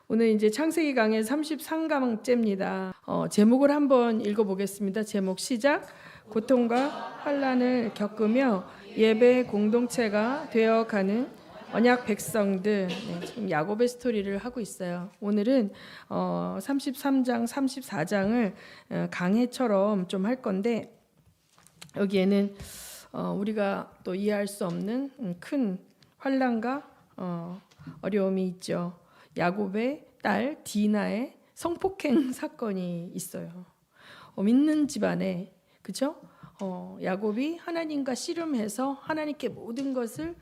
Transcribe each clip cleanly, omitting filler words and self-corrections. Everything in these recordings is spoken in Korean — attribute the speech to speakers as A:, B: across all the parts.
A: 오늘 이제 창세기 강의 33강째입니다. 제목을 한번 읽어보겠습니다. 제목 시작. 고통과 환난을 겪으며 예배 공동체가 되어가는 언약 백성들. 지금 야곱의 스토리를 하고 있어요. 오늘은 33장, 34장을 강해처럼 좀 할 건데 여기에는 우리가 또 이해할 수 없는 큰 환난과 어려움이 있죠. 야곱의 딸 디나의 성폭행 사건이 있어요. 믿는 집안에, 그렇죠? 야곱이 하나님과 씨름해서 하나님께 모든 것을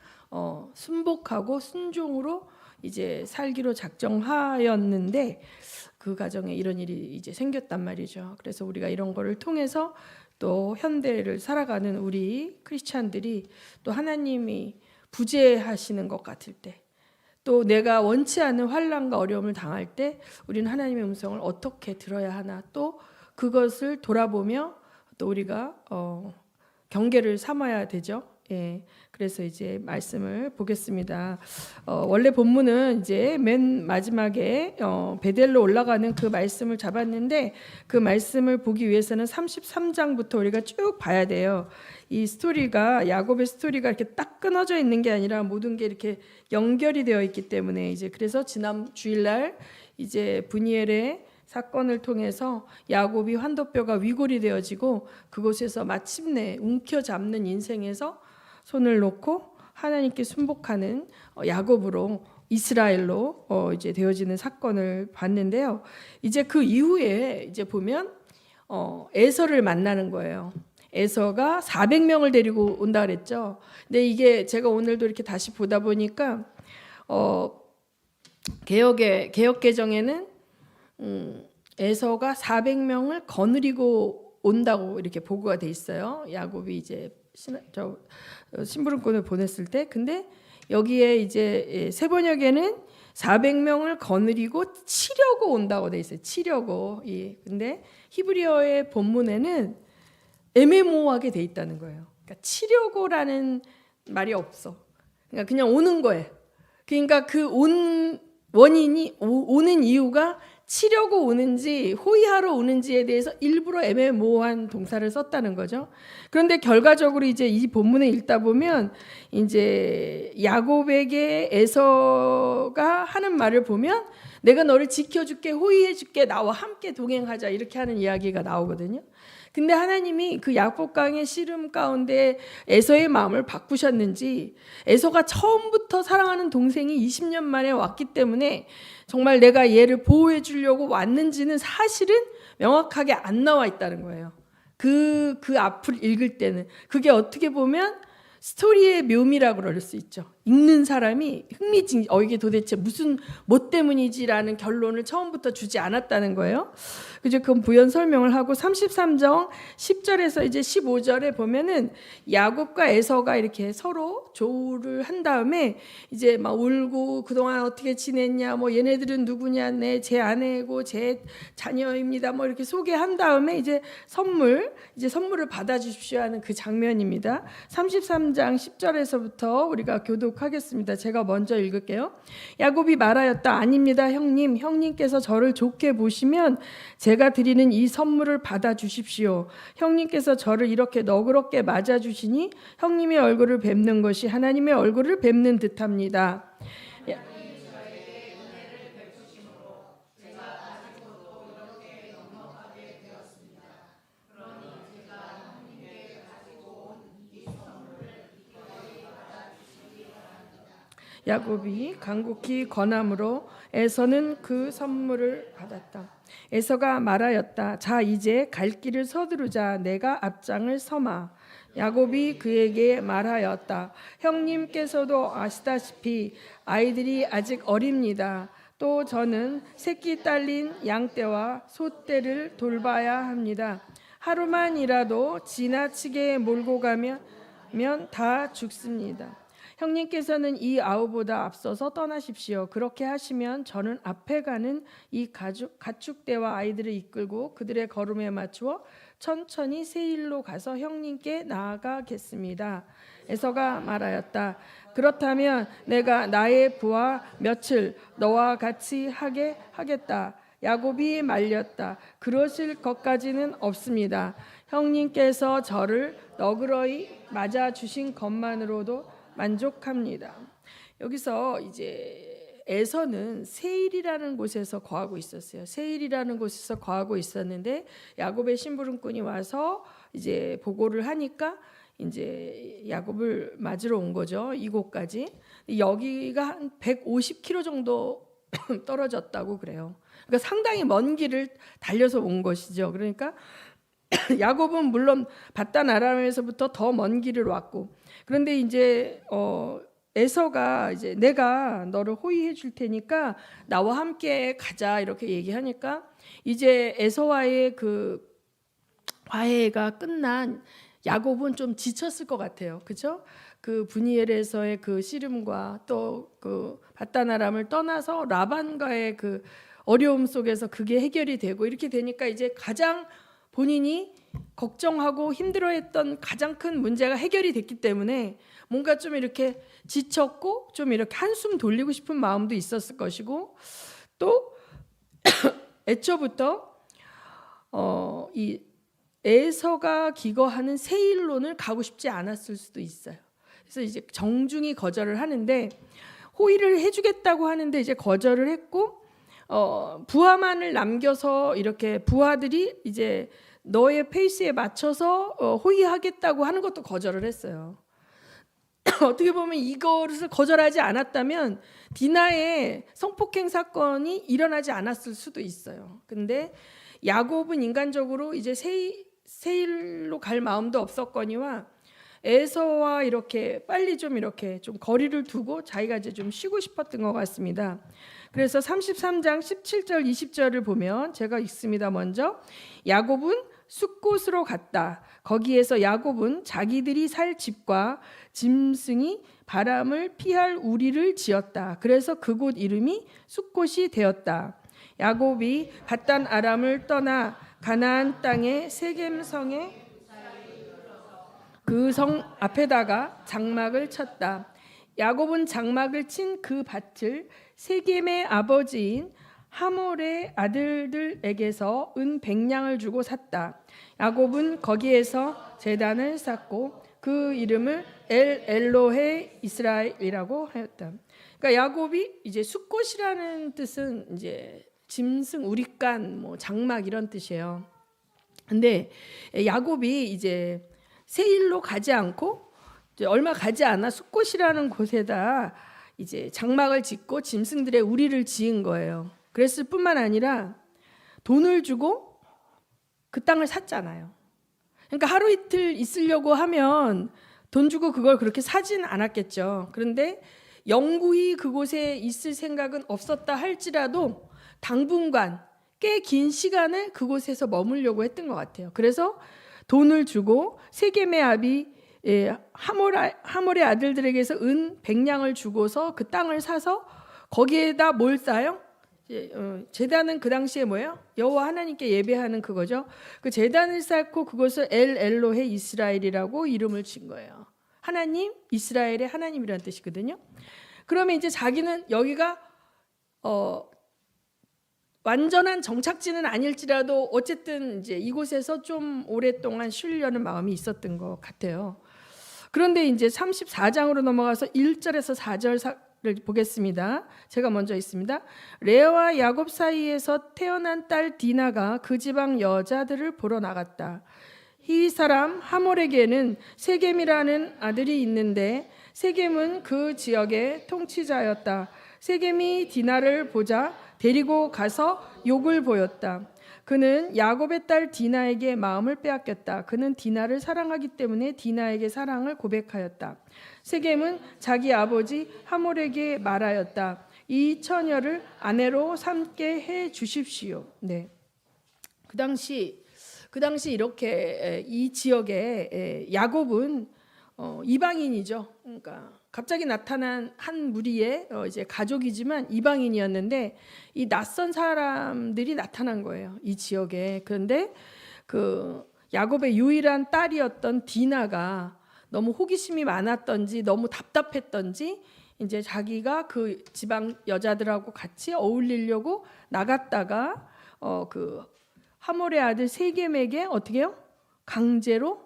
A: 순복하고 순종으로 이제 살기로 작정하였는데 그 가정에 이런 일이 이제 생겼단 말이죠. 그래서 우리가 이런 거를 통해서 또 현대를 살아가는 우리 크리스찬들이 또 하나님이 부재하시는 것 같을 때, 또 내가 원치 않는 환난과 어려움을 당할 때 우리는 하나님의 음성을 어떻게 들어야 하나, 또 그것을 돌아보며 또 우리가 경계를 삼아야 되죠. 예, 그래서 이제 말씀을 보겠습니다. 원래 본문은 이제 맨 마지막에 베델로 올라가는 그 말씀을 잡았는데 그 말씀을 보기 위해서는 33장부터 우리가 쭉 봐야 돼요. 이 스토리가, 야곱의 스토리가 이렇게 딱 끊어져 있는 게 아니라 모든 게 이렇게 연결이 되어 있기 때문에 이제 그래서 지난 주일날 이제 브니엘의 사건을 통해서 야곱이 환도뼈가 위골이 되어지고 그곳에서 마침내 움켜잡는 인생에서 손을 놓고 하나님께 순복하는 야곱으로, 이스라엘로 이제 되어지는 사건을 봤는데요. 이제 그 이후에 이제 보면 에서를 만나는 거예요. 에서가 400명을 데리고 온다 그랬죠. 근데 이게 제가 오늘도 이렇게 다시 보다 보니까 개역 개정에는 에서가 400명을 거느리고 온다고 이렇게 보고가 돼 있어요. 야곱이 이제 심부름꾼을 보냈을 때. 근데 여기에 이제 세번역에는 400명을 거느리고 치려고 온다고 돼 있어요. 치려고. 예. 근데 히브리어의 본문에는 애매모호하게 돼 있다는 거예요. 그러니까 치려고라는 말이 없어. 그러니까 그냥 오는 거예요. 그러니까 그 원인이, 오는 이유가 치려고 오는지 호위하러 오는지에 대해서 일부러 애매모호한 동사를 썼다는 거죠. 그런데 결과적으로 이제 이 본문을 읽다 보면 이제 야곱에게 에서가 하는 말을 보면 내가 너를 지켜줄게, 호위해줄게, 나와 함께 동행하자, 이렇게 하는 이야기가 나오거든요. 근데 하나님이 그 야복강의 씨름 가운데 에서의 마음을 바꾸셨는지, 에서가 처음부터 사랑하는 동생이 20년 만에 왔기 때문에 정말 내가 얘를 보호해 주려고 왔는지는 사실은 명확하게 안 나와 있다는 거예요. 그 앞을 읽을 때는 그게 어떻게 보면 스토리의 묘미라고 그럴 수 있죠. 읽는 사람이 흥미진, 이게 도대체 무슨 뭐 때문이지라는 결론을 처음부터 주지 않았다는 거예요. 그죠? 그건 부연 설명을 하고 33장 10절에서 이제 15절에 보면은 야곱과 에서가 이렇게 서로 조우를 한 다음에 이제 막 울고 그동안 어떻게 지냈냐, 뭐 얘네들은 누구냐, 제 아내고 제 자녀입니다, 뭐 이렇게 소개한 다음에 이제 선물을 받아주십시오 하는 그 장면입니다. 33장 10절에서부터 우리가 교독하겠습니다. 제가 먼저 읽을게요. 야곱이 말하였다. 아닙니다, 형님. 형님께서 저를 좋게 보시면 제가 드리는 이 선물을 받아주십시오. 형님께서 저를 이렇게 너그럽게 맞아주시니 형님의 얼굴을 뵙는 것이 하나님의 얼굴을 뵙는 듯합니다. 야곱이 간곡히 권함으로 에서는 그 선물을 받았다. 에서가 말하였다. 자, 이제 갈 길을 서두르자. 내가 앞장을 서마. 야곱이 그에게 말하였다. 형님께서도 아시다시피 아이들이 아직 어립니다. 또 저는 새끼 딸린 양떼와 소떼를 돌봐야 합니다. 하루만이라도 지나치게 몰고 가면 다 죽습니다. 형님께서는 이 아우보다 앞서서 떠나십시오. 그렇게 하시면 저는 앞에 가는 이 가축대와 아이들을 이끌고 그들의 걸음에 맞추어 천천히 세일로 가서 형님께 나아가겠습니다. 에서가 말하였다. 그렇다면 내가 나의 부하 며칠 너와 같이 하게 하겠다. 야곱이 말렸다. 그러실 것까지는 없습니다. 형님께서 저를 너그러이 맞아 주신 것만으로도 만족합니다. 여기서 이제 에서는 세일이라는 곳에서 거하고 있었어요. 세일이라는 곳에서 거하고 있었는데 야곱의 심부름꾼이 와서 이제 보고를 하니까 이제 야곱을 맞으러 온 거죠. 이곳까지. 여기가 한 150km 정도 떨어졌다고 그래요. 그러니까 상당히 먼 길을 달려서 온 것이죠. 그러니까 야곱은 물론 바단 아람에서부터 더 먼 길을 왔고, 그런데 이제 에서가 이제 내가 너를 호위해 줄 테니까 나와 함께 가자 이렇게 얘기하니까 이제 에서와의 그 화해가 끝난 야곱은 좀 지쳤을 것 같아요. 그렇죠? 그 브니엘에서의 그 씨름과 또 그 바단 아람을 떠나서 라반과의 그 어려움 속에서 그게 해결이 되고 이렇게 되니까 이제 가장 본인이 걱정하고 힘들어했던 가장 큰 문제가 해결이 됐기 때문에 뭔가 좀 이렇게 지쳤고 좀 이렇게 한숨 돌리고 싶은 마음도 있었을 것이고, 또 애초부터 이 에서가 기거하는 세일론을 가고 싶지 않았을 수도 있어요. 그래서 이제 정중히 거절을 하는데, 호의를 해주겠다고 하는데 이제 거절을 했고, 부하만을 남겨서 이렇게 부하들이 이제 너의 페이스에 맞춰서 호의하겠다고 하는 것도 거절을 했어요. 어떻게 보면 이것을 거절하지 않았다면 디나의 성폭행 사건이 일어나지 않았을 수도 있어요. 근데 야곱은 인간적으로 이제 세일로 갈 마음도 없었거니와 에서와 이렇게 빨리 좀 이렇게 좀 거리를 두고 자기가 이제 좀 쉬고 싶었던 것 같습니다. 그래서 33장 17절 20절을 보면 제가 읽습니다. 먼저 야곱은 숫곳으로 갔다. 거기에서 야곱은 자기들이 살 집과 짐승이 바람을 피할 우리를 지었다. 그래서 그곳 이름이 숫곳이 되었다. 야곱이 바단 아람을 떠나 가나안 땅의 세겜성에 그 성 앞에다가 장막을 쳤다. 야곱은 장막을 친 그 밭을 세겜의 아버지인 하몰의 아들들에게서 은 100냥을 주고 샀다. 야곱은 거기에서 제단을 쌓고 그 이름을 엘로헤 이스라엘이라고 하였다. 그러니까 야곱이 이제 숫곳이라는 뜻은 이제 짐승, 우리간, 뭐 장막 이런 뜻이에요. 근데 야곱이 이제 세일로 가지 않고 이제 얼마 가지 않아 숫곳이라는 곳에다 이제 장막을 짓고 짐승들의 우리를 지은 거예요. 그랬을 뿐만 아니라 돈을 주고 그 땅을 샀잖아요. 그러니까 하루 이틀 있으려고 하면 돈 주고 그걸 그렇게 사진 않았겠죠. 그런데 영구히 그곳에 있을 생각은 없었다 할지라도 당분간 꽤 긴 시간을 그곳에서 머물려고 했던 것 같아요. 그래서 돈을 주고 세겜의 아비 하몰의 아들들에게서 은 100냥을 주고서 그 땅을 사서 거기에다 뭘 쌓아요? 제단은 그 당시에 뭐예요? 여호와 하나님께 예배하는 그거죠. 그 제단을 쌓고 그것을 엘로헤 이스라엘이라고 이름을 진 거예요. 하나님, 이스라엘의 하나님이라는 뜻이거든요. 그러면 이제 자기는 여기가 완전한 정착지는 아닐지라도 어쨌든 이제 이곳에서 좀 오랫동안 쉬려는 마음이 있었던 것 같아요. 그런데 이제 34장으로 넘어가서 1절에서 4절을 보겠습니다. 제가 먼저 있습니다. 레아와 야곱 사이에서 태어난 딸 디나가 그 지방 여자들을 보러 나갔다. 히위 사람 하몰에게는 세겜이라는 아들이 있는데 세겜은 그 지역의 통치자였다. 세겜이 디나를 보자 데리고 가서 욕을 보였다. 그는 야곱의 딸 디나에게 마음을 빼앗겼다. 그는 디나를 사랑하기 때문에 디나에게 사랑을 고백하였다. 세겜은 자기 아버지 하몰에게 말하였다. 이 처녀를 아내로 삼게 해 주십시오. 네. 그 당시 이렇게 이 지역에 야곱은 이방인이죠. 그러니까 갑자기 나타난 한 무리의 이제 가족이지만 이방인이었는데 이 낯선 사람들이 나타난 거예요. 이 지역에. 그런데 그 야곱의 유일한 딸이었던 디나가 너무 호기심이 많았던지 너무 답답했던지 이제 자기가 그 지방 여자들하고 같이 어울리려고 나갔다가 그 하몰의 아들 세겜에게 어떻게 해요? 강제로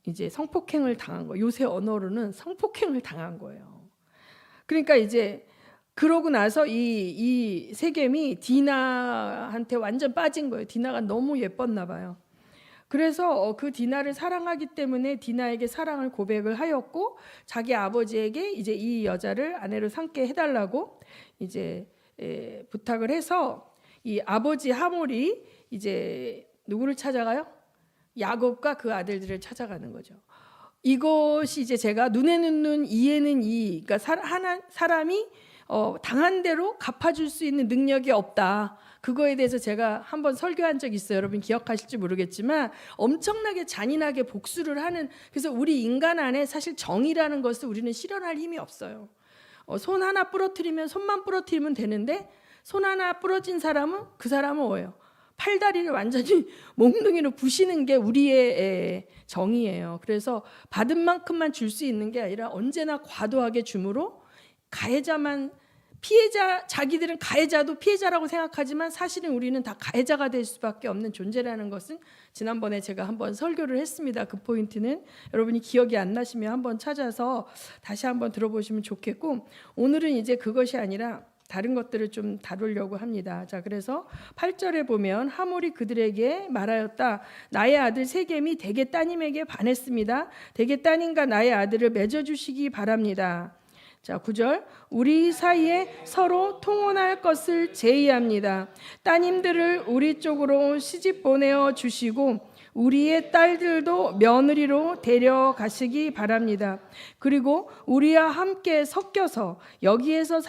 A: 이제 성폭행을 당한 거예요. 요새 언어로는 성폭행을 당한 거예요. 그러니까 이제 그러고 나서 이 세겜이 디나한테 완전 빠진 거예요. 디나가 너무 예뻤나 봐요. 그래서 그 디나를 사랑하기 때문에 디나에게 사랑을 고백을 하였고 자기 아버지에게 이제 이 여자를 아내로 삼게 해달라고 이제 부탁을 해서 이 아버지 하몰이 이제 누구를 찾아가요? 야곱과 그 아들들을 찾아가는 거죠. 이것이 이제 제가 눈에는 눈, 이에는 이, 그러니까 사람이 당한 대로 갚아줄 수 있는 능력이 없다. 그거에 대해서 제가 한번 설교한 적이 있어요. 여러분 기억하실지 모르겠지만 엄청나게 잔인하게 복수를 하는, 그래서 우리 인간 안에 사실 정의라는 것을 우리는 실현할 힘이 없어요. 손 하나 부러뜨리면 손만 부러뜨리면 되는데 손 하나 부러진 사람은 그 사람은 뭐예요? 팔다리를 완전히 몽둥이로 부시는 게 우리의 정의예요. 그래서 받은 만큼만 줄 수 있는 게 아니라 언제나 과도하게 줌으로 가해자만 피해자, 자기들은 가해자도 피해자라고 생각하지만 사실은 우리는 다 가해자가 될 수밖에 없는 존재라는 것은 지난번에 제가 한번 설교를 했습니다. 그 포인트는 여러분이 기억이 안 나시면 한번 찾아서 다시 한번 들어보시면 좋겠고, 오늘은 이제 그것이 아니라 다른 것들을 좀 다루려고 합니다. 자, 그래서 8절에 보면 하몰이 그들에게 말하였다. 나의 아들 세겜이 대개 따님에게 반했습니다. 대개 따님과 나의 아들을 맺어주시기 바랍니다. 자, 9절. 우리 사이에 서로 통혼할 것을 제의합니다. 따님들을 우리 쪽으로 시집 보내어 주시고 우리의 딸들도 며느리로 데려가시기 바랍니다. 그리고 우리와 함께 섞여서 여기에서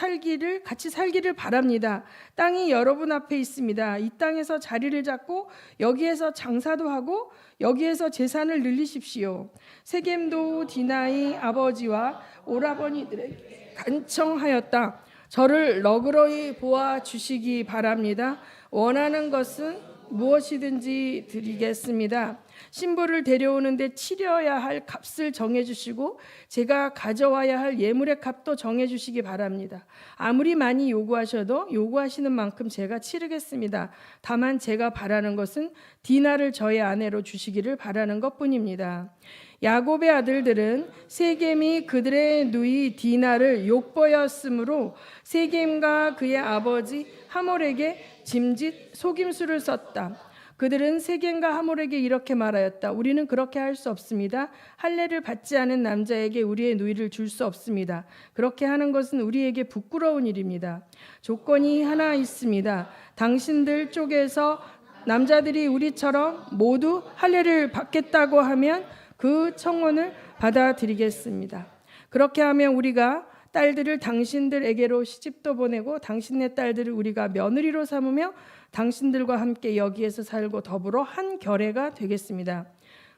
A: 같이 살기를 바랍니다. 땅이 여러분 앞에 있습니다. 이 땅에서 자리를 잡고 여기에서 장사도 하고 여기에서 재산을 늘리십시오. 세겜도 디나의 아버지와 오라버니들에게 간청하였다. 저를 너그러이 보아 주시기 바랍니다. 원하는 것은 무엇이든지 드리겠습니다. 신부를 데려오는데 치려야 할 값을 정해주시고 제가 가져와야 할 예물의 값도 정해주시기 바랍니다. 아무리 많이 요구하셔도 요구하시는 만큼 제가 치르겠습니다. 다만 제가 바라는 것은 디나를 저의 아내로 주시기를 바라는 것뿐입니다. 야곱의 아들들은 세겜이 그들의 누이 디나를 욕보였으므로 세겜과 그의 아버지 하몰에게 짐짓 속임수를 썼다. 그들은 세겜과 하몰에게 이렇게 말하였다. 우리는 그렇게 할 수 없습니다. 할례를 받지 않은 남자에게 우리의 누이를 줄 수 없습니다. 그렇게 하는 것은 우리에게 부끄러운 일입니다. 조건이 하나 있습니다. 당신들 쪽에서 남자들이 우리처럼 모두 할례를 받겠다고 하면 그 청혼을 받아들이겠습니다. 그렇게 하면 우리가 딸들을 당신들에게로 시집도 보내고 당신네 딸들을 우리가 며느리로 삼으며 당신들과 함께 여기에서 살고 더불어 한 결례가 되겠습니다.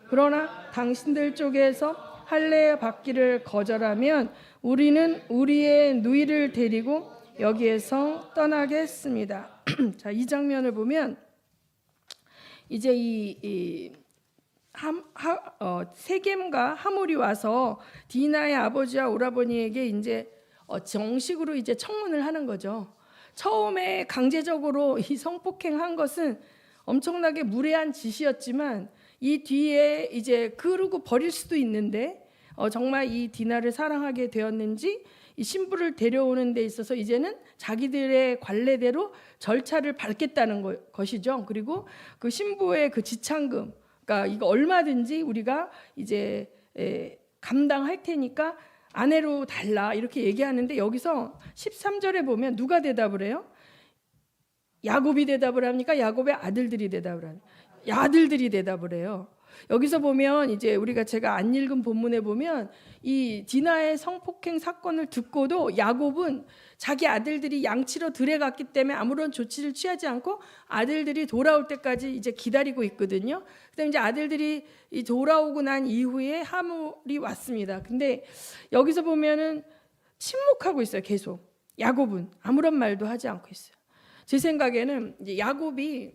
A: 그러나 당신들 쪽에서 할례 받기를 거절하면 우리는 우리의 누이를 데리고 여기에서 떠나겠습니다. 자, 이 장면을 보면 이제 세겜과 하몰이 와서 디나의 아버지와 오라버니에게 이제 정식으로 이제 청혼을 하는 거죠. 처음에 강제적으로 이 성폭행한 것은 엄청나게 무례한 짓이었지만 이 뒤에 이제 그러고 버릴 수도 있는데 정말 이 디나를 사랑하게 되었는지 이 신부를 데려오는 데 있어서 이제는 자기들의 관례대로 절차를 밟겠다는 것이죠. 그리고 그 신부의 그 지참금, 그러니까 이거 얼마든지 우리가 이제 감당할 테니까 아내로 달라 이렇게 얘기하는데 여기서 13절에 보면 누가 대답을 해요? 야곱이 대답을 합니까? 야곱의 아들들이 대답을 하는. 아들들이 대답을 해요. 여기서 보면 이제 제가 안 읽은 본문에 보면 이 디나의 성폭행 사건을 듣고도 야곱은 자기 아들들이 양치러 들에 갔기 때문에 아무런 조치를 취하지 않고 아들들이 돌아올 때까지 이제 기다리고 있거든요. 그다음에 이제 아들들이 돌아오고 난 이후에 하몰이 왔습니다. 근데 여기서 보면은 침묵하고 있어요. 계속 야곱은 아무런 말도 하지 않고 있어요. 제 생각에는 이제 야곱이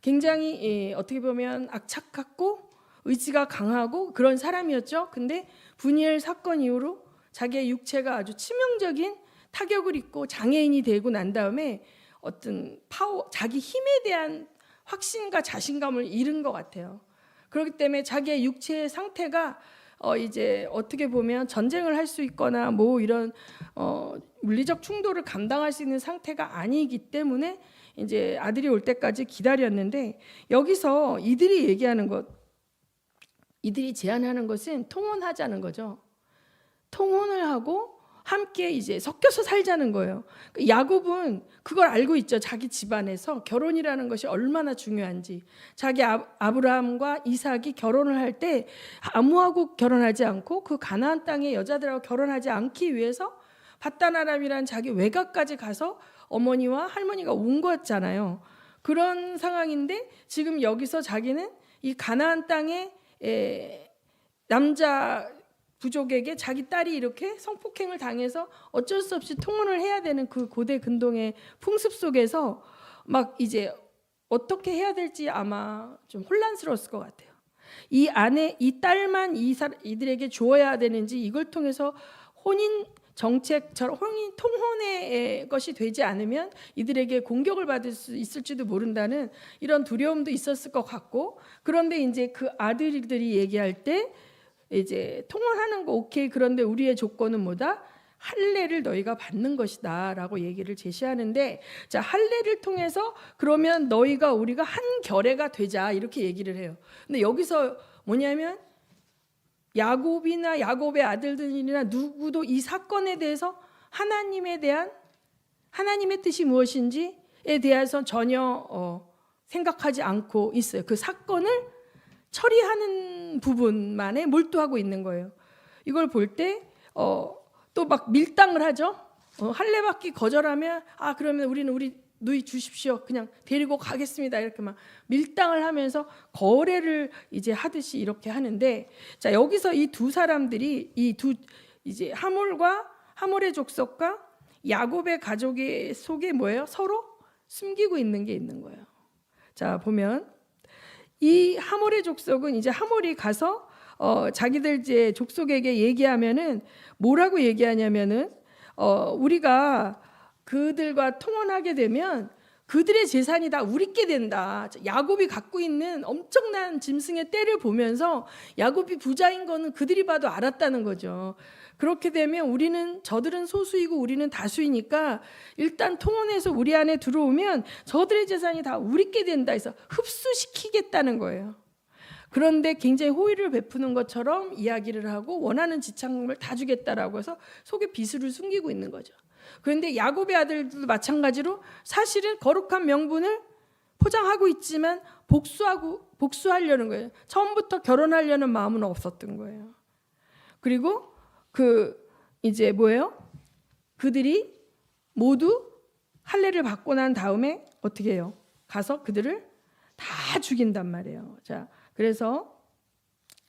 A: 굉장히 어떻게 보면 악착같고 의지가 강하고 그런 사람이었죠. 근데 분이엘 사건 이후로 자기의 육체가 아주 치명적인 타격을 입고 장애인이 되고 난 다음에 어떤 자기 힘에 대한 확신과 자신감을 잃은 것 같아요. 그렇기 때문에 자기의 육체의 상태가 이제 어떻게 보면 전쟁을 할 수 있거나 뭐 이런 물리적 충돌을 감당할 수 있는 상태가 아니기 때문에 이제 아들이 올 때까지 기다렸는데, 여기서 이들이 제안하는 것은 통혼하자는 거죠. 통혼을 하고 함께 이제 섞여서 살자는 거예요. 야곱은 그걸 알고 있죠. 자기 집안에서 결혼이라는 것이 얼마나 중요한지. 자기 아브라함과 이삭이 결혼을 할 때 아무하고 결혼하지 않고 그 가나안 땅의 여자들하고 결혼하지 않기 위해서 밧단 아람이라는 자기 외가까지 가서 어머니와 할머니가 온 거였잖아요. 그런 상황인데 지금 여기서 자기는 이 가나안 땅의 남자 부족에게 자기 딸이 이렇게 성폭행을 당해서 어쩔 수 없이 통혼을 해야 되는 그 고대 근동의 풍습 속에서 막 이제 어떻게 해야 될지 아마 좀 혼란스러웠을 것 같아요. 이 아내, 이 딸만 이들에게 주어야 되는지, 이걸 통해서 혼인 정책처럼 혼인 통혼의 것이 되지 않으면 이들에게 공격을 받을 수 있을지도 모른다는 이런 두려움도 있었을 것 같고, 그런데 이제 그 아들들이 얘기할 때 이제 통혼하는 거 오케이, 그런데 우리의 조건은 뭐다? 할례를 너희가 받는 것이다 라고 얘기를 제시하는데, 자, 할례를 통해서 그러면 우리가 한 결애가 되자 이렇게 얘기를 해요. 근데 여기서 뭐냐면 야곱이나 야곱의 아들들이나 누구도 이 사건에 대해서 하나님의 뜻이 무엇인지에 대해서 전혀 생각하지 않고 있어요. 그 사건을 처리하는 부분만에 몰두하고 있는 거예요. 이걸 볼 때 또 막 밀당을 하죠. 할례 받기 거절하면 그러면 우리는 우리 누이 주십시오, 그냥 데리고 가겠습니다, 이렇게 막 밀당을 하면서 거래를 이제 하듯이 이렇게 하는데, 자, 여기서 이 두 사람들이 이제 하몰의 족속과 야곱의 가족의 속에 뭐예요? 서로 숨기고 있는 게 있는 거예요. 자, 보면 이 하몰의 족속은 이제 하몰이 가서 자기들 이제 족속에게 얘기하면은 뭐라고 얘기하냐면은 우리가 그들과 통혼하게 되면 그들의 재산이 다 우리께 된다. 야곱이 갖고 있는 엄청난 짐승의 떼를 보면서 야곱이 부자인 거는 그들이 봐도 알았다는 거죠. 그렇게 되면 저들은 소수이고 우리는 다수이니까 일단 통혼해서 우리 안에 들어오면 저들의 재산이 다 우리께 된다 해서 흡수시키겠다는 거예요. 그런데 굉장히 호의를 베푸는 것처럼 이야기를 하고 원하는 지참금을 다 주겠다라고 해서 속에 비수를 숨기고 있는 거죠. 그런데 야곱의 아들들도 마찬가지로 사실은 거룩한 명분을 포장하고 있지만 복수하려는 거예요. 처음부터 결혼하려는 마음은 없었던 거예요. 그리고 이제 뭐예요? 그들이 모두 할례를 받고 난 다음에 어떻게 해요? 가서 그들을 다 죽인단 말이에요. 자, 그래서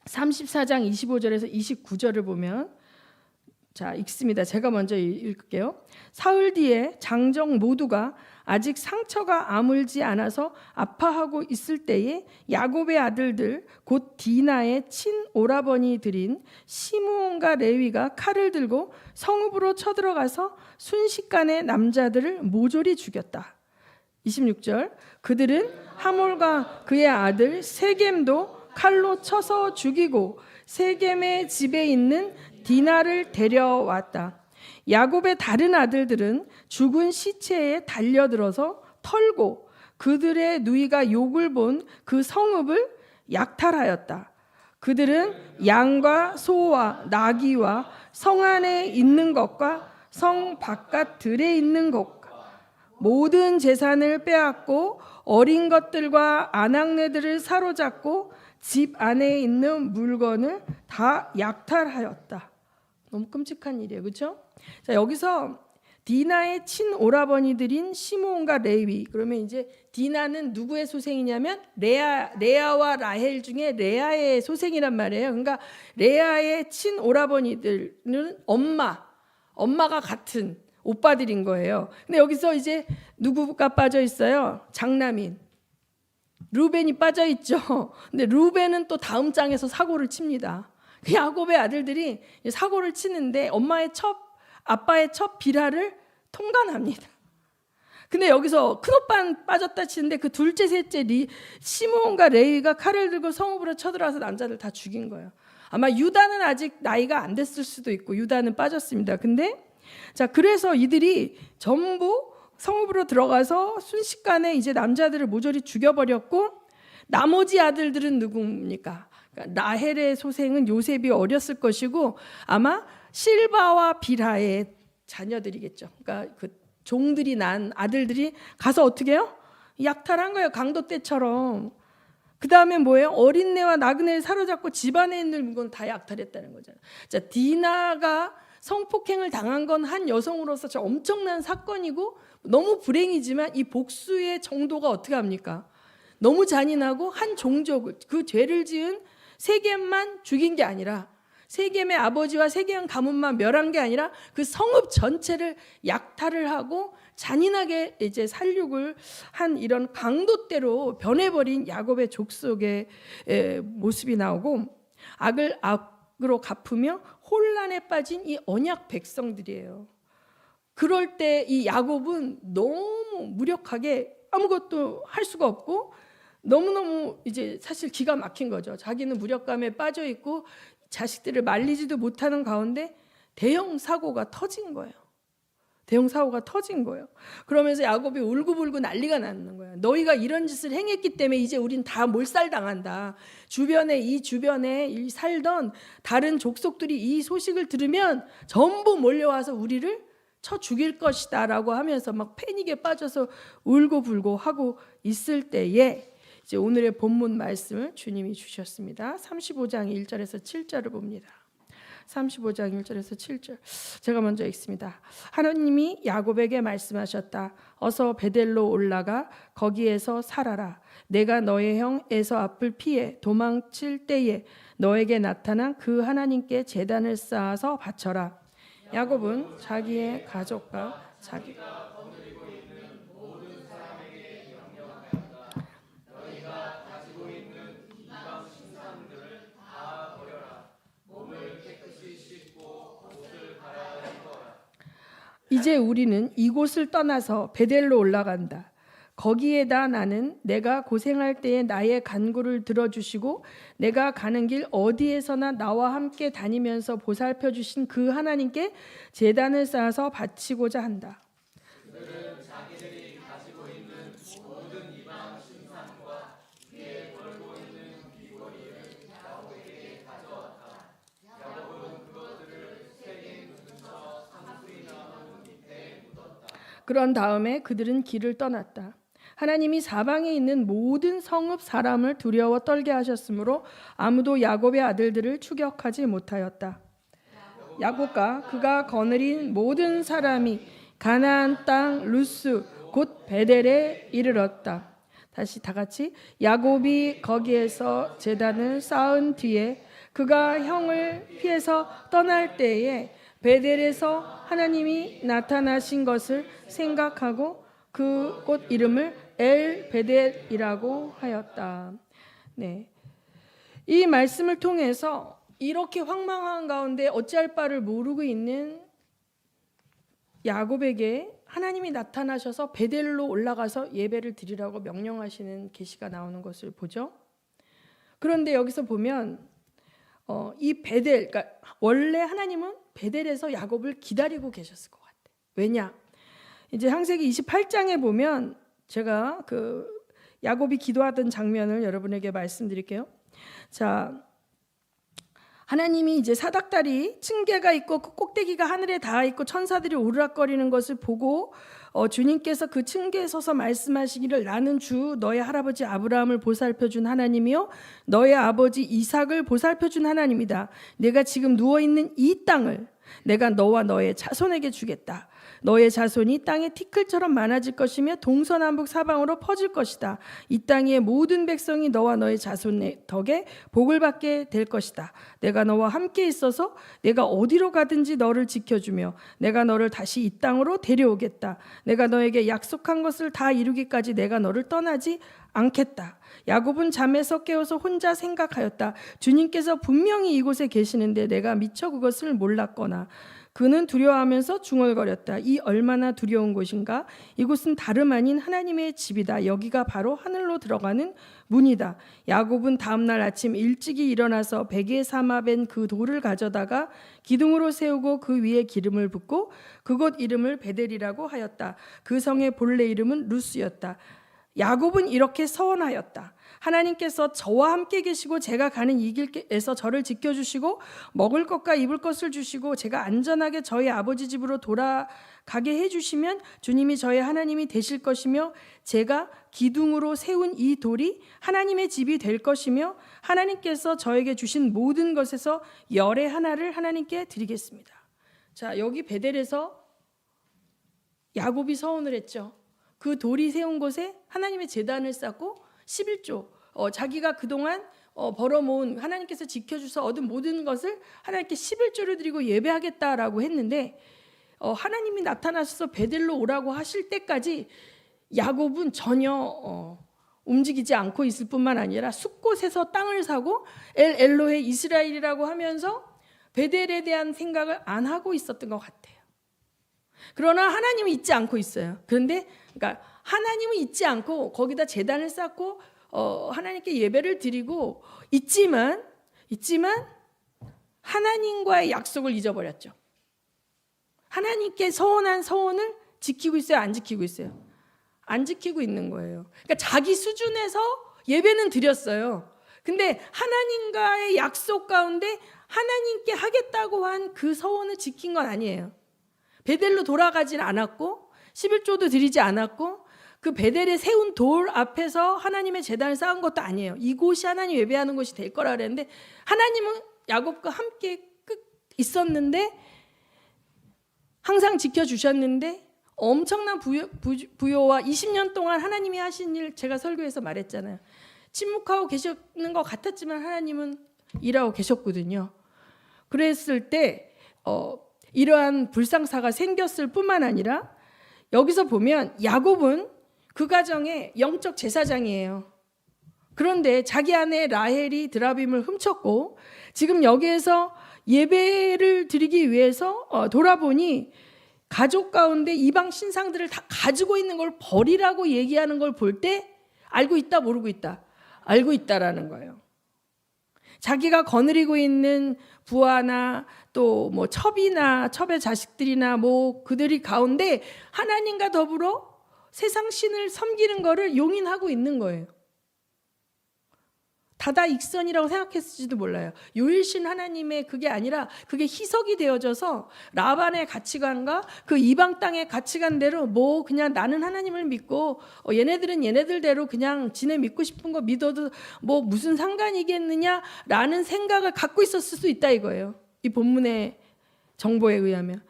A: 34장 25절에서 29절을 보면, 자, 읽습니다. 제가 먼저 읽을게요. 사흘 뒤에 장정 모두가 아직 상처가 아물지 않아서 아파하고 있을 때에 야곱의 아들들 곧 디나의 친오라버니들인 시므온과 레위가 칼을 들고 성읍으로 쳐들어가서 순식간에 남자들을 모조리 죽였다. 26절, 그들은 하몰과 그의 아들 세겜도 칼로 쳐서 죽이고 세겜의 집에 있는 디나를 데려왔다. 야곱의 다른 아들들은 죽은 시체에 달려들어서 털고 그들의 누이가 욕을 본 그 성읍을 약탈하였다. 그들은 양과 소와 나귀와 성 안에 있는 것과 성 바깥 들에 있는 것과 모든 재산을 빼앗고 어린 것들과 아낙네들을 사로잡고 집 안에 있는 물건을 다 약탈하였다. 너무 끔찍한 일이에요, 그렇죠? 자, 여기서 디나의 친오라버니들인 시므온과 레위, 그러면 이제 디나는 누구의 소생이냐면 레아와 라헬 중에 레아의 소생이란 말이에요. 그러니까 레아의 친오라버니들은 엄마가 같은 오빠들인 거예요. 근데 여기서 이제 누구가 빠져 있어요? 장남인 루벤이 빠져 있죠. 근데 루벤은 또 다음 장에서 사고를 칩니다. 그 야곱의 아들들이 사고를 치는데 아빠의 첫 비라를 통과합니다. 근데 여기서 큰오빠는 빠졌다 치는데 그 둘째, 셋째 시므온과 레위가 칼을 들고 성읍으로 쳐들어와서 남자들 다 죽인 거예요. 아마 유다는 아직 나이가 안 됐을 수도 있고 유다는 빠졌습니다. 근데 자, 그래서 이들이 전부 성읍으로 들어가서 순식간에 이제 남자들을 모조리 죽여버렸고, 나머지 아들들은 누굽니까? 그러니까 라헬의 소생은 요셉이 어렸을 것이고 아마 실바와 비라의 자녀들이겠죠. 그러니까 그 종들이 난 아들들이 가서 어떻게 해요? 약탈한 거예요. 강도 때처럼. 그 다음에 뭐예요? 어린애와 나그네를 사로잡고 집안에 있는 물건 다 약탈했다는 거잖아요. 자, 디나가 성폭행을 당한 건 한 여성으로서 저 엄청난 사건이고 너무 불행이지만 이 복수의 정도가 어떻게 합니까? 너무 잔인하고 한 종족을, 그 죄를 지은 세겜만 죽인 게 아니라 세겜의 아버지와 세겜 가문만 멸한 게 아니라 그 성읍 전체를 약탈을 하고 잔인하게 이제 살육을 한 이런 강도대로 변해버린 야곱의 족속의 모습이 나오고, 악을 악으로 갚으며 혼란에 빠진 이 언약 백성들이에요. 그럴 때 이 야곱은 너무 무력하게 아무것도 할 수가 없고 너무너무 이제 사실 기가 막힌 거죠. 자기는 무력감에 빠져 있고 자식들을 말리지도 못하는 가운데 대형 사고가 터진 거예요. 대형 사고가 터진 거예요. 그러면서 야곱이 울고불고 난리가 나는 거예요. 너희가 이런 짓을 행했기 때문에 이제 우린 다 몰살당한다. 주변에 살던 다른 족속들이 이 소식을 들으면 전부 몰려와서 우리를 쳐 죽일 것이다 라고 하면서 막 패닉에 빠져서 울고불고 하고 있을 때에 이제 오늘의 본문 말씀을 주님이 주셨습니다. 35장 1절에서 7절을 봅니다. 35장 1절에서 7절 제가 먼저 읽습니다. 하나님이 야곱에게 말씀하셨다. 어서 베델로 올라가 거기에서 살아라. 내가 너의 형 에서 앞을 피해 도망칠 때에 너에게 나타난 그 하나님께 제단을 쌓아서 바쳐라. 야곱은 자기의 가족과 자기가 거느리고 있는 모든 사람에게 명령하였다. 너희가 가지고 있는 이방 신상들을 다 버려라. 몸을 깨끗이 씻고 옷을 갈아입어라. 이제 우리는 이곳을 떠나서 베델로 올라간다. 거기에다 나는 내가 고생할 때에 나의 간구를 들어주시고 내가 가는 길 어디에서나 나와 함께 다니면서 보살펴 주신 그 하나님께 제단을 쌓아서 바치고자 한다. 그들은 자기들이 가지고 있는 모든 이방 신상과 귀에 걸고 있는 귀걸이를 야곱에게 가져왔다. 야곱은 그것들을 세겜 근처 상수리 나무 밑에 묻었다. 그런 다음에 그들은 길을 떠났다. 하나님이 사방에 있는 모든 성읍 사람을 두려워 떨게 하셨으므로 아무도 야곱의 아들들을 추격하지 못하였다. 야곱과 그가 거느린 모든 사람이 가나안 땅 루스 곧 베델에 이르렀다. 다시 다 같이. 야곱이 거기에서 제단을 쌓은 뒤에 그가 형을 피해서 떠날 때에 베델에서 하나님이 나타나신 것을 생각하고 그 곳 이름을 엘 베델이라고 하였다. 네, 이 말씀을 통해서 이렇게 황망한 가운데 어찌할 바를 모르고 있는 야곱에게 하나님이 나타나셔서 베델로 올라가서 예배를 드리라고 명령하시는 계시가 나오는 것을 보죠. 그런데 여기서 보면 이 베델, 그러니까 원래 하나님은 베델에서 야곱을 기다리고 계셨을 것 같아요. 왜냐? 이제 창세기 28장에 보면 제가 그 야곱이 기도하던 장면을 여러분에게 말씀드릴게요. 자, 하나님이 이제 사닥다리 층계가 있고 그 꼭대기가 하늘에 닿아 있고 천사들이 오르락거리는 것을 보고 주님께서 그 층계에 서서 말씀하시기를 나는 주 너의 할아버지 아브라함을 보살펴준 하나님이요 너의 아버지 이삭을 보살펴준 하나님이다. 내가 지금 누워있는 이 땅을 내가 너와 너의 자손에게 주겠다. 너의 자손이 땅의 티끌처럼 많아질 것이며 동서남북 사방으로 퍼질 것이다. 이 땅의 모든 백성이 너와 너의 자손의 덕에 복을 받게 될 것이다. 내가 너와 함께 있어서 내가 어디로 가든지 너를 지켜주며 내가 너를 다시 이 땅으로 데려오겠다. 내가 너에게 약속한 것을 다 이루기까지 내가 너를 떠나지 않겠다. 야곱은 잠에서 깨어서 혼자 생각하였다. 주님께서 분명히 이곳에 계시는데 내가 미처 그것을 몰랐거나. 그는 두려워하면서 중얼거렸다. 이 얼마나 두려운 곳인가? 이곳은 다름 아닌 하나님의 집이다. 여기가 바로 하늘로 들어가는 문이다. 야곱은 다음 날 아침 일찍이 일어나서 베개에 삼아벤 그 돌을 가져다가 기둥으로 세우고 그 위에 기름을 붓고 그곳 이름을 베델이라고 하였다. 그 성의 본래 이름은 루스였다. 야곱은 이렇게 서원하였다. 하나님께서 저와 함께 계시고 제가 가는 이 길에서 저를 지켜주시고 먹을 것과 입을 것을 주시고 제가 안전하게 저희 아버지 집으로 돌아가게 해주시면 주님이 저의 하나님이 되실 것이며 제가 기둥으로 세운 이 돌이 하나님의 집이 될 것이며 하나님께서 저에게 주신 모든 것에서 열의 하나를 하나님께 드리겠습니다. 자, 여기 베델에서 야곱이 서원을 했죠. 그 돌이 세운 곳에 하나님의 제단을 쌓고 11조 자기가 그동안 벌어모은 하나님께서 지켜주셔서 얻은 모든 것을 하나님께 11조를 드리고 예배하겠다라고 했는데 하나님이 나타나셔서 베델로 오라고 하실 때까지 야곱은 전혀 움직이지 않고 있을 뿐만 아니라 숲곳에서 땅을 사고 엘로헤 이스라엘이라고 하면서 베델에 대한 생각을 안 하고 있었던 것 같아요. 그러나 하나님은 잊지 않고 있어요. 그런데 그러니까 하나님은 잊지 않고 거기다 제단을 쌓고 하나님께 예배를 드리고 있지만 하나님과의 약속을 잊어버렸죠. 하나님께 서원한 서원을 지키고 있어요? 안 지키고 있어요? 안 지키고 있는 거예요. 그러니까 자기 수준에서 예배는 드렸어요. 근데 하나님과의 약속 가운데 하나님께 하겠다고 한 그 서원을 지킨 건 아니에요. 베델로 돌아가진 않았고 11조도 드리지 않았고 그 베델에 세운 돌 앞에서 하나님의 제단을 쌓은 것도 아니에요. 이곳이 하나님 예배하는 곳이 될 거라 그랬는데 하나님은 야곱과 함께 있었는데 항상 지켜주셨는데 엄청난 부요와 20년 동안 하나님이 하신 일 제가 설교에서 말했잖아요. 침묵하고 계셨는 것 같았지만 하나님은 일하고 계셨거든요. 그랬을 때 이러한 불상사가 생겼을 뿐만 아니라 여기서 보면 야곱은 그 가정의 영적 제사장이에요. 그런데 자기 아내 라헬이 드라빔을 훔쳤고 지금 여기에서 예배를 드리기 위해서 돌아보니 가족 가운데 이방 신상들을 다 가지고 있는 걸 버리라고 얘기하는 걸 볼 때 알고 있다 모르고 있다? 알고 있다라는 거예요. 자기가 거느리고 있는 부하나 또 뭐 첩의 자식들이나 뭐 그들이 가운데 하나님과 더불어 세상 신을 섬기는 거를 용인하고 있는 거예요. 다다익선이라고 생각했을지도 몰라요. 유일신 하나님의 그게 아니라 그게 희석이 되어져서 라반의 가치관과 그 이방 땅의 가치관대로 뭐 그냥 나는 하나님을 믿고 얘네들은 얘네들대로 그냥 지네 믿고 싶은 거 믿어도 뭐 무슨 상관이겠느냐라는 생각을 갖고 있었을 수 있다 이거예요. 이 본문의 정보에 의하면.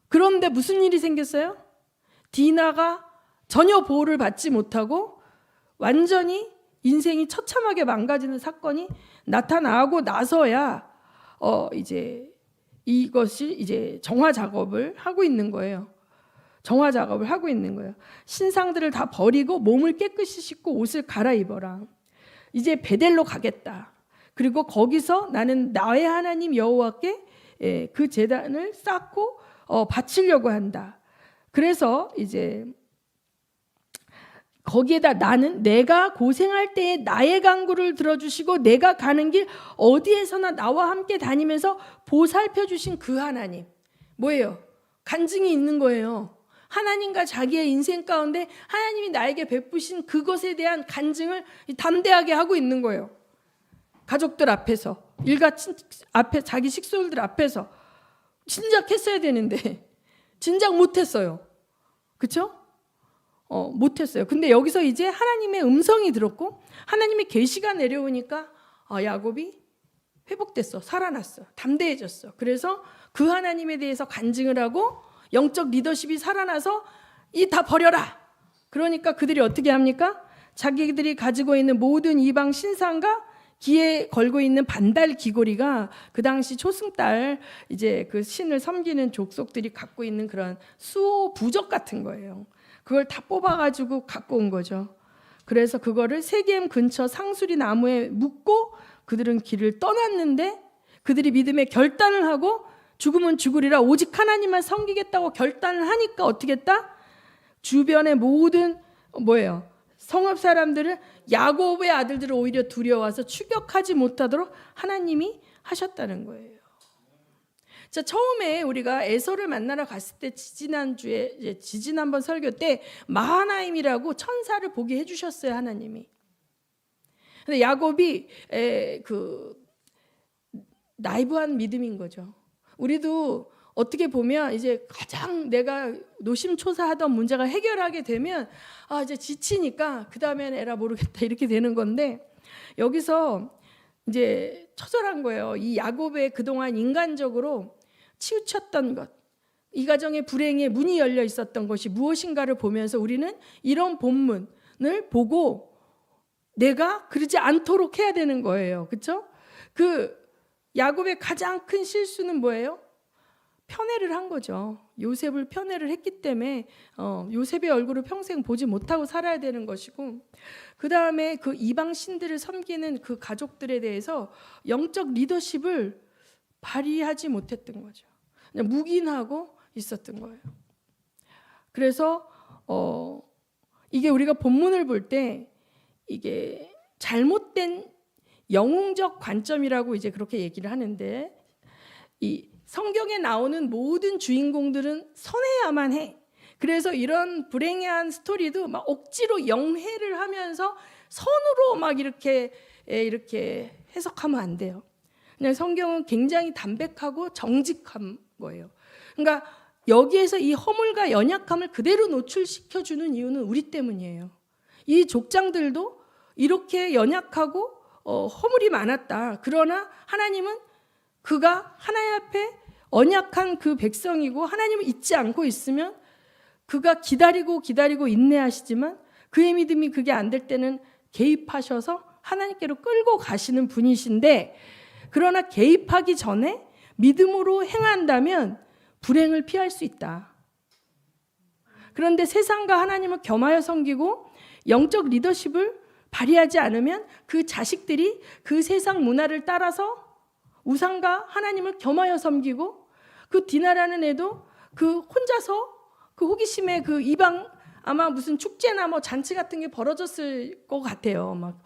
A: 그런데 무슨 일이 생겼어요? 디나가 전혀 보호를 받지 못하고 완전히 인생이 처참하게 망가지는 사건이 나타나고 나서야 이제 이것이 이제 정화 작업을 하고 있는 거예요. 정화 작업을 하고 있는 거예요. 신상들을 다 버리고 몸을 깨끗이 씻고 옷을 갈아입어라. 이제 베델로 가겠다. 그리고 거기서 나는 나의 하나님 여호와께 그 제단을 쌓고 바치려고 한다. 그래서 이제 거기에다 나는 내가 고생할 때에 나의 간구를 들어주시고 내가 가는 길 어디에서나 나와 함께 다니면서 보살펴 주신 그 하나님. 뭐예요? 간증이 있는 거예요. 하나님과 자기의 인생 가운데 하나님이 나에게 베푸신 그것에 대한 간증을 담대하게 하고 있는 거예요. 가족들 앞에서, 일가 앞에, 자기 식솔들 앞에서 진작 했어야 되는데 진작 못했어요. 그렇죠? 못했어요. 근데 여기서 이제 하나님의 음성이 들었고 하나님의 계시가 내려오니까 야곱이 회복됐어. 살아났어. 담대해졌어. 그래서 그 하나님에 대해서 간증을 하고 영적 리더십이 살아나서 이 다 버려라. 그러니까 그들이 어떻게 합니까? 자기들이 가지고 있는 모든 이방 신상과 귀에 걸고 있는 반달 귀고리가 그 당시 초승달 이제 그 신을 섬기는 족속들이 갖고 있는 그런 수호 부적 같은 거예요. 그걸 다 뽑아가지고 갖고 온 거죠. 그래서 그거를 세겜 근처 상수리 나무에 묶고 그들은 길을 떠났는데 그들이 믿음의 결단을 하고 죽으면 죽으리라 오직 하나님만 섬기겠다고 결단을 하니까 어떻게 했다? 주변의 모든 뭐예요? 성읍 사람들은 야곱의 아들들을 오히려 두려워서 추격하지 못하도록 하나님이 하셨다는 거예요. 자, 처음에 우리가 에서를 만나러 갔을 때 지지난번 설교 때 마하나임이라고 천사를 보게 해주셨어요, 하나님이. 근데 야곱이 그 나이브한 믿음인 거죠. 우리도 어떻게 보면 이제 가장 내가 노심초사하던 문제가 해결하게 되면 이제 지치니까 그 다음엔 에라 모르겠다 이렇게 되는 건데 여기서 이제 처절한 거예요. 이 야곱의 그동안 인간적으로 치우쳤던 것, 이 가정의 불행에 문이 열려 있었던 것이 무엇인가를 보면서 우리는 이런 본문을 보고 내가 그러지 않도록 해야 되는 거예요. 그렇죠? 그 야곱의 가장 큰 실수는 뭐예요? 편애를 한 거죠. 요셉을 편애를 했기 때문에 요셉의 얼굴을 평생 보지 못하고 살아야 되는 것이고 그 다음에 그 이방 신들을 섬기는 그 가족들에 대해서 영적 리더십을 발휘하지 못했던 거죠. 그냥 묵인하고 있었던 거예요. 그래서 이게 우리가 본문을 볼 때 이게 잘못된 영웅적 관점이라고 이제 그렇게 얘기를 하는데 이 성경에 나오는 모든 주인공들은 선해야만 해. 그래서 이런 불행한 스토리도 막 억지로 영해를 하면서 선으로 막 이렇게 해석하면 안 돼요. 그냥 성경은 굉장히 담백하고 정직한 거예요. 그러니까 여기에서 이 허물과 연약함을 그대로 노출시켜 주는 이유는 우리 때문이에요. 이 족장들도 이렇게 연약하고 허물이 많았다. 그러나 하나님은 그가 하나님 앞에 언약한 그 백성이고 하나님을 잊지 않고 있으면 그가 기다리고 인내하시지만 그의 믿음이 그게 안 될 때는 개입하셔서 하나님께로 끌고 가시는 분이신데 그러나 개입하기 전에 믿음으로 행한다면 불행을 피할 수 있다. 그런데 세상과 하나님을 겸하여 섬기고 영적 리더십을 발휘하지 않으면 그 자식들이 그 세상 문화를 따라서 우상과 하나님을 겸하여 섬기고 그 디나라는 애도 그 혼자서 그 호기심에 그 이방 아마 무슨 축제나 뭐 잔치 같은 게 벌어졌을 것 같아요. 막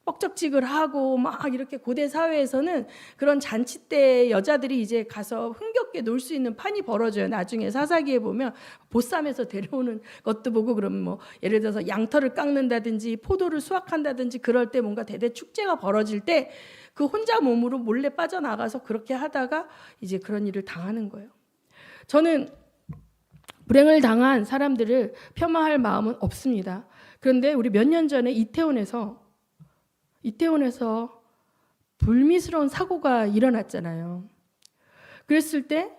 A: 뻑적지글 하고 막 이렇게 고대 사회에서는 그런 잔치 때 여자들이 이제 가서 흥겹게 놀 수 있는 판이 벌어져요. 나중에 사사기에 보면 보쌈에서 데려오는 것도 보고 그러면 뭐 예를 들어서 양털을 깎는다든지 포도를 수확한다든지 그럴 때 뭔가 대대 축제가 벌어질 때 그 혼자 몸으로 몰래 빠져나가서 그렇게 하다가 이제 그런 일을 당하는 거예요. 저는 불행을 당한 사람들을 폄하할 마음은 없습니다. 그런데 우리 몇 년 전에 이태원에서 불미스러운 사고가 일어났잖아요. 그랬을 때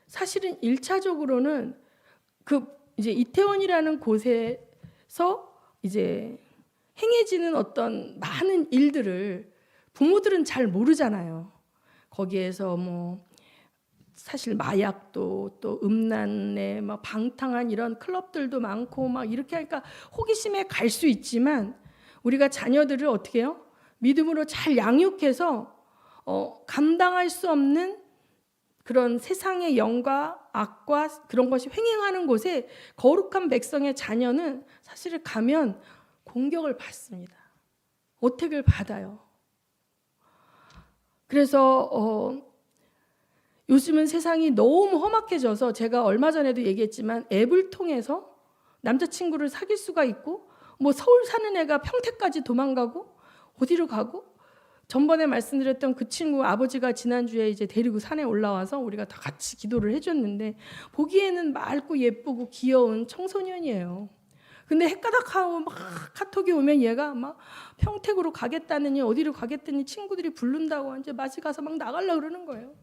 A: 사실은 1차적으로는 그 이제 이태원이라는 곳에서 이제 행해지는 어떤 많은 일들을 부모들은 잘 모르잖아요. 거기에서 뭐 사실 마약도 또 음란에 막 방탕한 이런 클럽들도 많고 막 이렇게 하니까 호기심에 갈 수 있지만 우리가 자녀들을 어떻게 해요? 믿음으로 잘 양육해서 감당할 수 없는 그런 세상의 영과 악과 그런 것이 횡행하는 곳에 거룩한 백성의 자녀는 사실 가면 공격을 받습니다. 어택을 받아요. 그래서 요즘은 세상이 너무 험악해져서 제가 얼마 전에도 얘기했지만 앱을 통해서 남자친구를 사귈 수가 있고 뭐 서울 사는 애가 평택까지 도망가고 어디로 가고 전번에 말씀드렸던 그 친구 아버지가 지난주에 이제 데리고 산에 올라와서 우리가 다 같이 기도를 해줬는데 보기에는 맑고 예쁘고 귀여운 청소년이에요. 근데 헷가닥하고 막 카톡이 오면 얘가 막 평택으로 가겠다느니 어디로 가겠다니 친구들이 부른다고 이제 마치 가서 막 나가려고 그러는 거예요.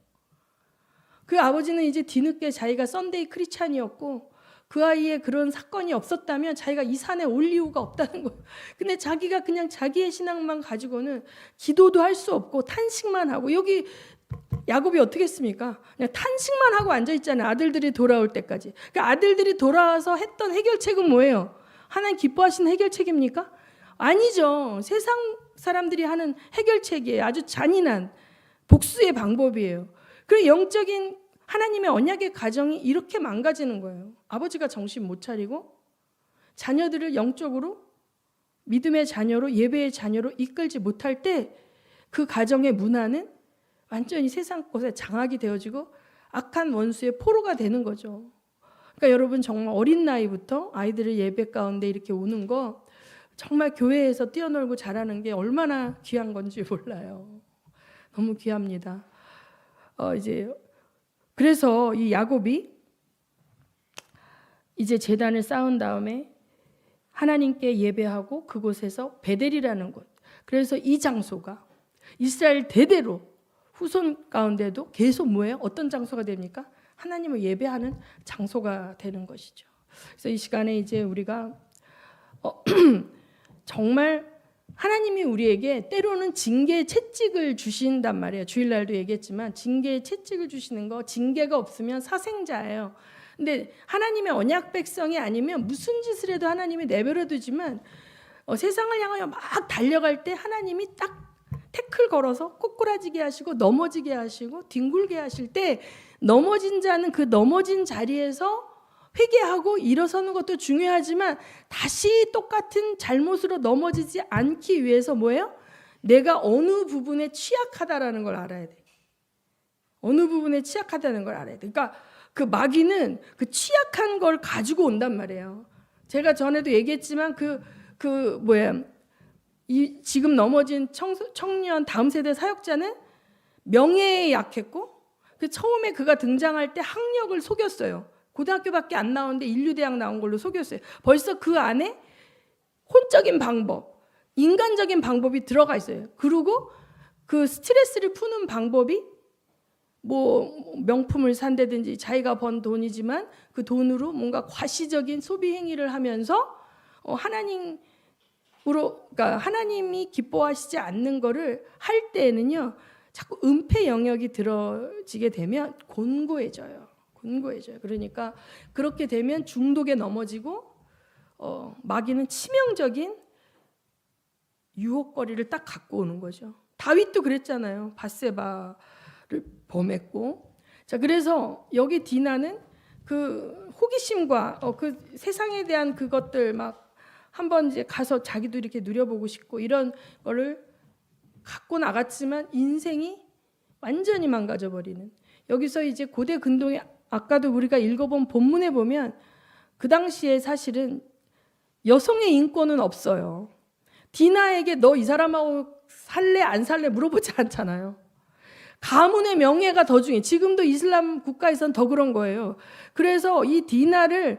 A: 그 아버지는 이제 뒤늦게 자기가 썬데이 크리스찬이었고 그 아이의 그런 사건이 없었다면 자기가 이 산에 올 이유가 없다는 거예요. 근데 자기가 그냥 자기의 신앙만 가지고는 기도도 할 수 없고 탄식만 하고, 여기 야곱이 어떻게 했습니까? 그냥 탄식만 하고 앉아 있잖아요. 아들들이 돌아올 때까지. 그러니까 아들들이 돌아와서 했던 해결책은 뭐예요? 하나님 기뻐하시는 해결책입니까? 아니죠. 세상 사람들이 하는 해결책이에요. 아주 잔인한 복수의 방법이에요. 그리고 영적인 하나님의 언약의 가정이 이렇게 망가지는 거예요. 아버지가 정신 못 차리고 자녀들을 영적으로 믿음의 자녀로, 예배의 자녀로 이끌지 못할 때 그 가정의 문화는 완전히 세상 것에 장악이 되어지고 악한 원수의 포로가 되는 거죠. 그러니까 여러분 정말 어린 나이부터 아이들을 예배 가운데 이렇게 오는 거, 정말 교회에서 뛰어놀고 자라는 게 얼마나 귀한 건지 몰라요. 너무 귀합니다. 이제 그래서 이 야곱이 이제 제단을 쌓은 다음에 하나님께 예배하고 그곳에서 베델이라는 곳. 그래서 이 장소가 이스라엘 대대로 후손 가운데도 계속 뭐예요? 어떤 장소가 됩니까? 하나님을 예배하는 장소가 되는 것이죠. 그래서 이 시간에 이제 우리가 정말 하나님이 우리에게 때로는 징계의 채찍을 주신단 말이에요. 주일날도 얘기했지만 징계의 채찍을 주시는 거, 징계가 없으면 사생자예요. 근데 하나님의 언약 백성이 아니면 무슨 짓을 해도 하나님이 내버려 두지만 세상을 향하여 막 달려갈 때 하나님이 딱 태클 걸어서 꼬꾸라지게 하시고 넘어지게 하시고 뒹굴게 하실 때 넘어진 자는 그 넘어진 자리에서 회개하고 일어서는 것도 중요하지만 다시 똑같은 잘못으로 넘어지지 않기 위해서 뭐예요? 내가 어느 부분에 취약하다라는 걸 알아야 돼. 어느 부분에 취약하다는 걸 알아야 돼. 그러니까 그 마귀는 그 취약한 걸 가지고 온단 말이에요. 제가 전에도 얘기했지만 이 지금 넘어진 청년 다음 세대 사역자는 명예에 약했고 처음에 그가 등장할 때 학력을 속였어요. 고등학교밖에 안 나오는데 인류대학 나온 걸로 속였어요. 벌써 그 안에 혼적인 방법, 인간적인 방법이 들어가 있어요. 그리고 그 스트레스를 푸는 방법이 뭐 명품을 산다든지 자기가 번 돈이지만 그 돈으로 뭔가 과시적인 소비 행위를 하면서 그러니까 하나님이 기뻐하시지 않는 거를 할 때에는요, 자꾸 은폐 영역이 들어지게 되면 곤고해져요. 그러니까 그렇게 되면 중독에 넘어지고 마귀는 치명적인 유혹거리를 딱 갖고 오는 거죠. 다윗도 그랬잖아요. 밧세바를 범했고. 자, 그래서 여기 디나는 그 호기심과 그 세상에 대한 그것들 막 한번 이제 가서 자기도 이렇게 누려보고 싶고 이런 거를 갖고 나갔지만 인생이 완전히 망가져버리는. 여기서 이제 고대 근동에 아까도 우리가 읽어본 본문에 보면 그 당시에 사실은 여성의 인권은 없어요. 디나에게 너 이 사람하고 살래 안 살래 물어보지 않잖아요. 가문의 명예가 더 중요해. 지금도 이슬람 국가에선 더 그런 거예요. 그래서 이 디나에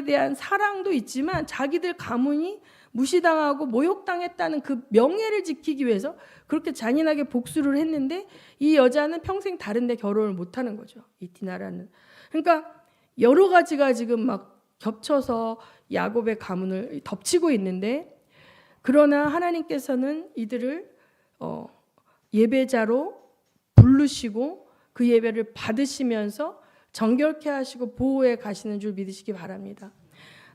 A: 대한 사랑도 있지만 자기들 가문이 무시당하고 모욕당했다는 그 명예를 지키기 위해서 그렇게 잔인하게 복수를 했는데 이 여자는 평생 다른 데 결혼을 못하는 거죠. 이 디나라는. 그러니까 여러 가지가 지금 막 겹쳐서 야곱의 가문을 덮치고 있는데, 그러나 하나님께서는 이들을 예배자로 부르시고 그 예배를 받으시면서 정결케 하시고 보호해 가시는 줄 믿으시기 바랍니다.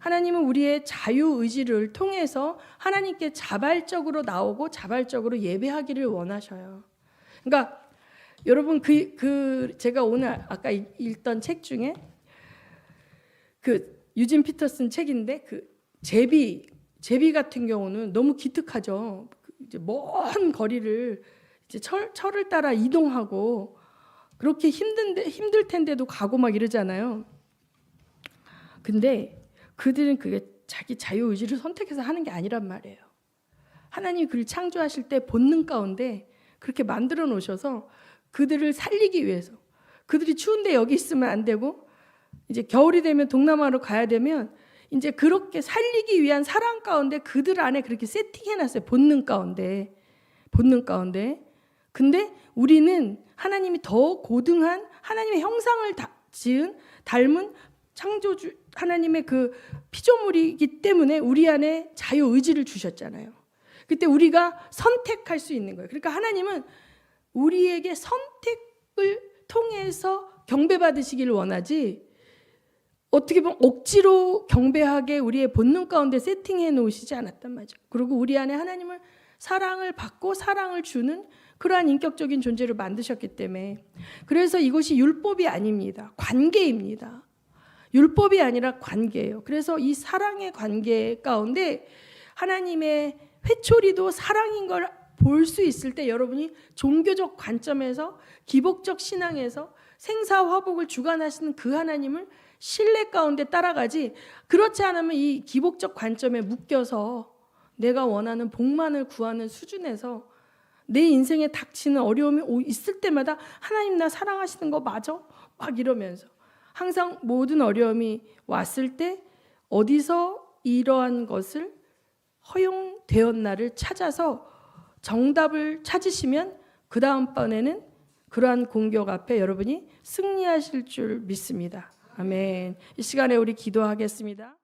A: 하나님은 우리의 자유의지를 통해서 하나님께 자발적으로 나오고 자발적으로 예배하기를 원하셔요. 그러니까 여러분 제가 오늘 아까 읽던 책 중에 그 유진 피터슨 책인데 그 제비 같은 경우는 너무 기특하죠. 이제 먼 거리를 이제 철을 따라 이동하고 그렇게 힘들 텐데도 가고 막 이러잖아요. 근데 그들은 그게 자기 자유의지를 선택해서 하는 게 아니란 말이에요. 하나님이 그를 창조하실 때 본능 가운데 그렇게 만들어 놓으셔서 그들을 살리기 위해서, 그들이 추운데 여기 있으면 안 되고 이제 겨울이 되면 동남아로 가야 되면 이제 그렇게 살리기 위한 사랑 가운데 그들 안에 그렇게 세팅해 놨어요. 본능 가운데. 근데 우리는 하나님이 더 고등한 하나님의 형상을 닮은 창조주 하나님의 그 피조물이기 때문에 우리 안에 자유의지를 주셨잖아요. 그때 우리가 선택할 수 있는 거예요. 그러니까 하나님은 우리에게 선택을 통해서 경배받으시기를 원하지, 어떻게 보면 억지로 경배하게 우리의 본능 가운데 세팅해 놓으시지 않았단 말이죠. 그리고 우리 안에 하나님을 사랑을 받고 사랑을 주는 그러한 인격적인 존재를 만드셨기 때문에, 그래서 이것이 율법이 아닙니다. 관계입니다. 율법이 아니라 관계예요. 그래서 이 사랑의 관계 가운데 하나님의 회초리도 사랑인 걸 볼 수 있을 때, 여러분이 종교적 관점에서, 기복적 신앙에서 생사화복을 주관하시는 그 하나님을 신뢰 가운데 따라가지, 그렇지 않으면 이 기복적 관점에 묶여서 내가 원하는 복만을 구하는 수준에서 내 인생에 닥치는 어려움이 있을 때마다 하나님 나 사랑하시는 거 맞아? 막 이러면서 항상 모든 어려움이 왔을 때 어디서 이러한 것을 허용되었나를 찾아서 정답을 찾으시면 그 다음번에는 그러한 공격 앞에 여러분이 승리하실 줄 믿습니다. 아멘. 이 시간에 우리 기도하겠습니다.